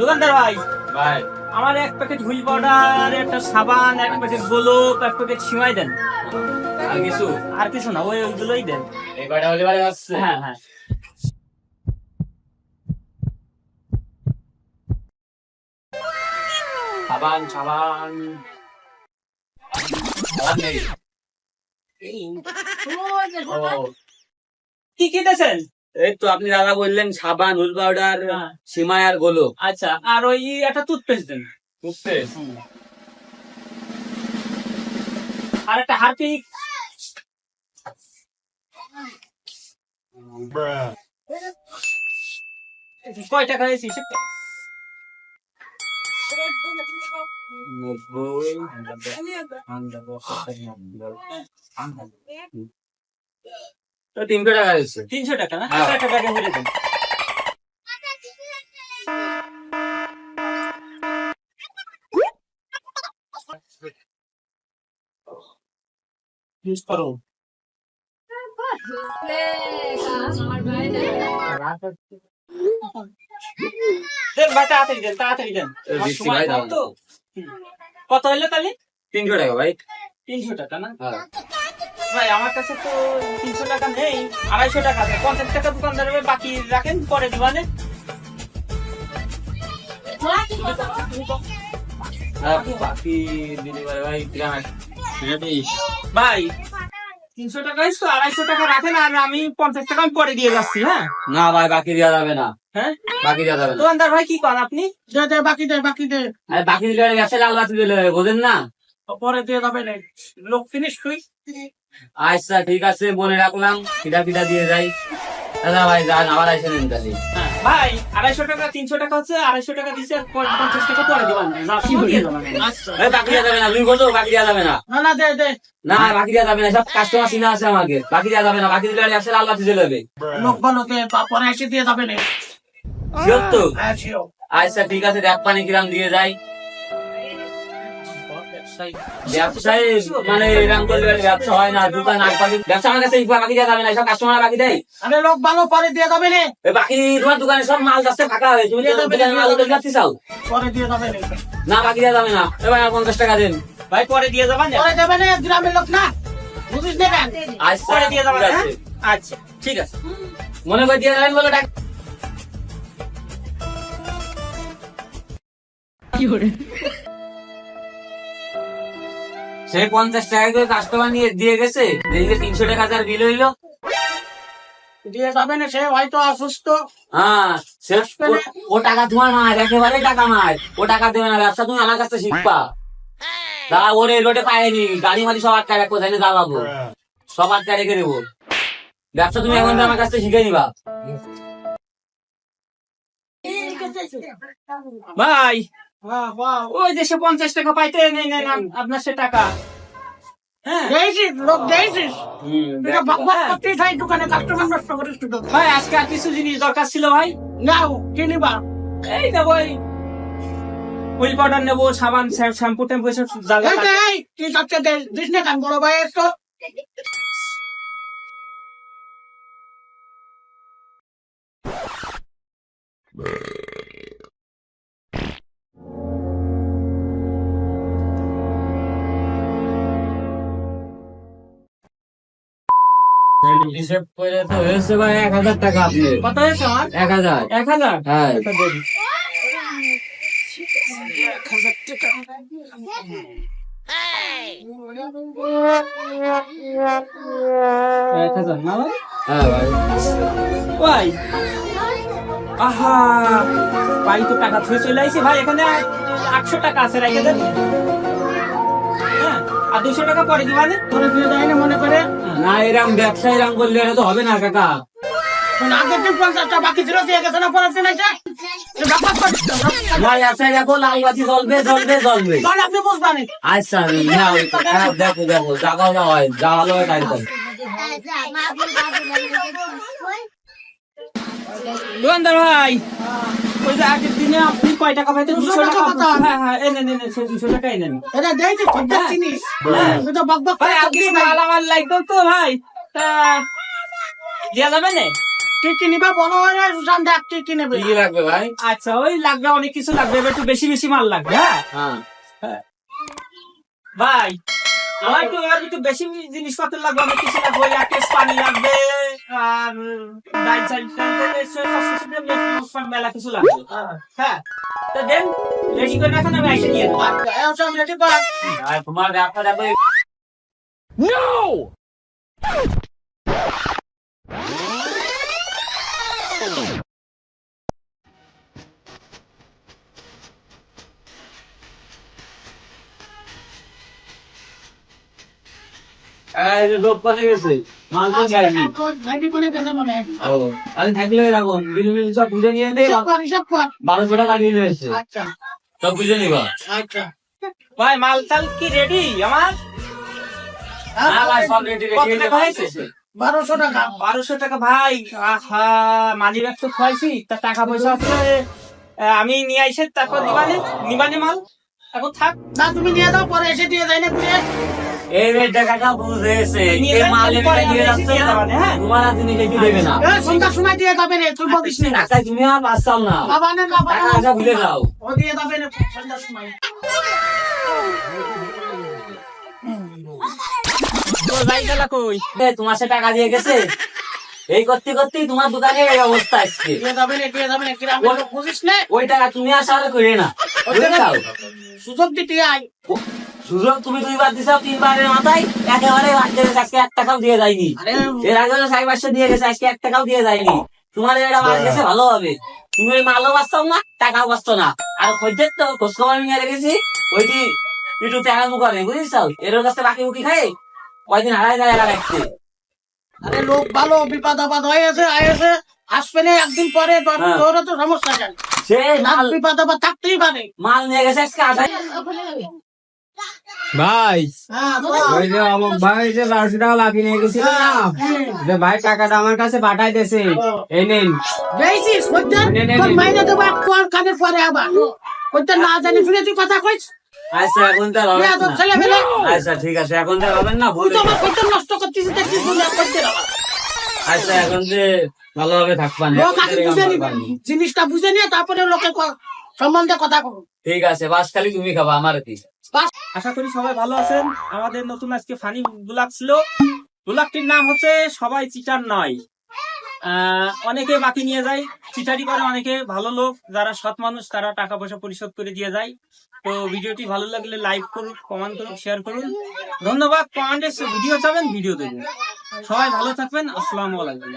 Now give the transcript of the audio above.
দোকানদার ভাই, ভাই আমার এক প্যাকেট হুইল পাউডার, একটা সাবান, এক প্যাকেট গোলক, এক প্যাকেট সিমাই দেন। আর কিছু আর কিছু না, ওইগুলোই দেন। এই কয়টা হলে ভালো আসছে। হ্যাঁ হ্যাঁ। সাবান সাবান সাবান নেই। ও, কি কিনেছেন? এই তো আপনি দাদা বললেন সাবান, হুল পাউডার, হ্যাঁ। সিমাই আর গোলক। আচ্ছা, আর ওই একটা টুথপেস্ট দেন। টুথপেস্ট আর একটা হারপিক। কয় টাকা হয়েছে হিসেব করো। 300 টাকা হয়েছে। 300 টাকা না? হ্যাঁ। একটা টাকা ভরে দেন। ইউজ করো। দেন ভাই, তাড়াতাড়ি দেন, তাড়াতাড়ি দেন। আমার বেশি সময় ভাই, কম দাম। তো। কত হইলো তাহলে? 300 টাকা ভাই। 300 টাকা না? হ্যাঁ। ভাই আমার কাছে তো 300 টাকা নেই, 250 টাকা আছে। 50 টাকা দোকানদার বাকি রাখেন, পরে দিবানে। হ্যাঁ, বাকি দিলে ভাই গ্রাম ভাই 300 টাকা তো 250 টাকা রাখেন, আর আমি 50 টাকা আমি পরে দিয়ে যাচ্ছি। হ্যাঁ না ভাই, বাকি দেওয়া যাবে না। হ্যাঁ, বাকি দেওয়া যাবে না। দোকানদার ভাই কি করেন আপনি? বাকি দে আরে বাকি দিলে ব্যবসা লাল বাতি দিলে বোঝেন না। পরে দিয়ে যাবে না লোক ফিনিশ তুই আচ্ছা ঠিক আছে, মনে রাখলাম। পিঠা পিঠা দিয়ে যাই। দাদা ভাই যান, আবার আইসে নেন তাহলে। হ্যাঁ, ভাই 250 টাকা, 300 টাকা হচ্ছে, 250 টাকা দিচ্ছে, আর 50 টাকা পরে দিবান। দিয়ে যাবেন। আচ্ছা এই বাকি দেওয়া যাবে না, তুমি বলছো বাকি দেওয়া যাবে না। না না দে দে না বাকি দেওয়া যাবে না, সব কাস্টমার চিনা আছে আমাকে। বাকি দেওয়া যাবে না, বাকি দিলে ব্যবসা লাল বাতি চলে যাবে। লোক বলো দে পরে এসে দিয়ে যাবে না শিওর তো? হ্যাঁ শিও আচ্ছা ঠিক আছে, দেখ পানি কিরাম দিয়ে যাই। ব্যবসায় মানে এরকম করলে ব্যবসা হয় না। দোকান আর বাকি ব্যবসা আমার কাছে বাকি দেওয়া যাবে না, সব কাস্টমার বাকি দেয়। আরে লোক ভালো পরে দিয়ে যাবে না এই বাকি তোমার দোকানে সব মাল যাচ্ছে ফাঁকা হয়ে, তুমি তো দোকানে মাল ওদের যাচ্ছি চাও। পরে দিয়ে যাবে না না বাকি দেওয়া যাবে না। এবার 50 টাকা দেন। ভাই পরে দিয়ে যাবেন। পরে দেবে না গ্রামের লোক না বুঝিস না কেন আচ্ছা পরে দিয়ে যাবেন। ঠিক হ্যাঁ? আছে। আচ্ছা ঠিক আছে। মনে করে দিয়ে যাবেন বলে টাকা। সে 50 টাকা করে কাস্টমার নিয়ে দিয়ে গেছে, দেখলে 300 টাকা তার বিল হইলো। দিয়ে যাবে না সে হয়তো অসুস্থ হ্যাঁ, সে ও টাকা তোমার মার, একেবারে টাকা মার। ও টাকা দেবে না, ব্যবসা তুমি আমার কাছে শিখবা। দাদা ওরে রোডে পায়নি, গাড়ি মারি সব আটকা রাখবো, তাই না দাঁড়াবো, সব আটকা রেখে দেবো। ব্যবসা তুমি এখন আমার কাছ থেকে শিখে নিবা। ভাই হ্যাঁ বাহ ওই যে সে 50 টাকা পাইতে নেই নেই আপনার সে টাকা। হ্যাঁ দেইছিস লোক দেইছিস এটা বক বক হ্যাঁ। করতেই থাই দোকানে কাস্টমার নষ্ট করিস তুই ভাই আজকে আর কিছু জিনিস দরকার ছিল ভাই। নাও কিনিবা এই নেবো, এই হুইল পাউডার নেবো, সাবান, শ্যাম্পু ট্যাম্পু এসব যা যা লাগে। এই তুই সবচেয়ে দিস না কান বড় ভাই এসো হিসেব করে তো হয়েছে ভাই 1000 টাকা। আপনি কত হয়েছে আমার? 1000। 1000। হ্যাঁ এটা দেন। 1000 না ভাই? হ্যাঁ ভাই। ভাই আহা, ভাই তো টাকা ছুঁয়ে চলে আইছে ভাই। এখানে 800 টাকা আছে, রেখে দেন। হ্যাঁ, আর 200 টাকা পরে দিবানে। করে দিয়ে যায় না মনে করে না এরকম ব্যবসা এরকম করলে এটা তো হবে না কাকা। আগের দিন 50টা বাকি ছিল দিয়ে গেছে না পরের দিন এসে ব্যাপার করিস না। না ব্যবসায় দেখো লাল বাতি জ্বলবে জ্বলবে জ্বলবে। তাহলে আপনি বুঝবেন আচ্ছা না হ্যাঁ, দেখো দেখো যা ভালো হয়, যা ভালো হয় তাই করো। দোকানদার ভাই, ওই যে আগের দিনে আপনি কয় টাকা পাইতে? 200 টাকা। হ্যাঁ হ্যাঁ, এই নেন, সে 200 টাকা এই নেন। এটা দেইছি সবটা চিনিস তুই তো বক বক ভাই করে আপনি করতিস না। মাল আমার লাগতো তো ভাই, তা দেওয়া যাবে না? কি কি নিবা বলো রে সুশান দেখ কি কি নেবে কি লাগবে ভাই? আচ্ছা ওই লাগবে অনেক কিছু লাগবে, এবার একটু বেশি বেশি মাল লাগবে। হ্যাঁ হ্যাঁ ভাই আমার একটু এবার একটু বেশি জিনিসপত্র লাগবে, অনেক কিছু লাগবে। ওই 1 কেস পানি লাগবে, আর ডাল চাল মেলা কিছু লাগবে। হ্যাঁ তো দেন রেডি করে রাখেন, আমি এসে দিয়ে দেবো। আচ্ছা এই সব রেডি কর আর তোমার ব্যবসা দেখো। এই যে লোক পাশে গেছে, মাল তো যায়নি। রেডি করে দেন মনে ও, আরে থাকলে রাখুন, বিল বিল সব বুঝে নিয়ে দে। সব কর 1200 টাকা দিয়ে দিয়েছে, আচ্ছা সব বুঝে নিবা। আচ্ছা ভাই মাল টাল কি রেডি আমার? হ্যাঁ ভাই, সব রেডি কত রেডি টাকা হয়েছে? 1200 টাকা 1200 টাকা ভাই। আহা মানি ব্যাগ তো খাইছি, তা টাকা পয়সা আছে আমি নিয়ে আইসে তারপর নিবানে মাল। এখন থাক, না তুমি নিয়ে দাও পরে এসে দিয়ে যাই না দিয়ে এই রে টাকাটা বুঝেছে, নিয়ে এই যান, মাল পরে এনে দিয়ে আমি যাচ্ছে দিয়ে না, দেবো না, হ্যাঁ? তোমার হাতে নিলে কি দেবে না। সন্ধ্যার সময় দিয়ে যাবে রে তুই বলিস না টাকা তুমি আর বাঁচাও না, বাবা না বাবা টাকা পয়সা ভুলে যাও। ও দিয়ে যাবে না সন্ধ্যার সময় তোর ভাই গেলা কই? এ, তোমার সে টাকা দিয়ে গেছে, এই করতে করতেই তোমার দোকানে এই অবস্থা আসছে। দিয়ে যাবে না গ্রামে লোক বুঝিস না ওই টাকা তুমি আর সারা করে না, বুঝছাও? সুযোগ দিতে আয় সুযোগ তুমি 2 বার দিছাও, 3 বারের মাথায় একেবারে বাদ দিয়ে গেছে, আজকে 1 টাকাও দিয়ে যায়নি। আরে এর আগে 500 দিয়ে গেছে, আজকে 1 টাকাও দিয়ে যায়নি। তোমার এটা মাল গেছে ভালো হবে, তুমি ওই মালও বাঁচতাও না, টাকাও বাঁচতো না। আর খোঁজের তো খোঁজ খবর নিয়ে রেখেছি, ওইটি একটু তেরামু করে, বুঝেছাও? এর কাছে বাকি বুকি খাই কয়দিন হারাই যায় এরা রাখতে। আরে লোক ভালো বিপদ আপদ হয়েছে আয়েছে আসবে না একদিন পরে হ্যাঁ। তোর তো সমস্যা কেন সে না মাল বিপদ আপদ থাকতেই পারে মাল নিয়ে গেছে আজকে 28। ভাই হ্যাঁ ওই যে আমার ভাই যে 1200 টাকা লাগিয়ে নিয়ে গেছিল না, যে ভাই টাকাটা আমার কাছে পাঠাই দিয়েছে, এই নিন। দেখছিস কইতেন তোর মাইনে দেবো এক কোয়ার কানের পরে আবার কইতেন না জানি শুনে তুই কথা কইস আচ্ছা এখন তো আর হবে তোর না। ছেলে ফেলে আচ্ছা ঠিক আছে, এখন তো আর হবে না, তুই ভুল তো আমার হয়েছে। কইতেন নষ্ট করছিস দেখছিস দুনিয়া করতে আবার আচ্ছা এখন যে ভালোভাবে থাকবা না, লোক আগে বুঝে নিবে জিনিসটা বুঝে নিয়ে তারপরে লোকের সম্বন্ধে কথা করো ঠিক আছে, বাস খালি তুমি খাবা, আমার কি। আশা করি সবাই ভালো আছেন। আমাদের নতুন আজকে ফানি ব্লগ ছিল। ব্লগটির নাম হচ্ছে সবাই চিটার নয়। অনেকে বাকি নিয়ে যায়, চিটারি করে অনেকে। ভালো লোক যারা সৎ মানুষ তারা টাকা পয়সা পরিশোধ করে দিয়ে যায়। তো ভিডিওটি ভালো লাগলে লাইক করুন, কমেন্ট করুন, শেয়ার করুন। ধন্যবাদ। কমেন্টে ভিডিও চাবেন, ভিডিও দেবেন। সবাই ভালো থাকবেন। আসসালামু আলাইকুম।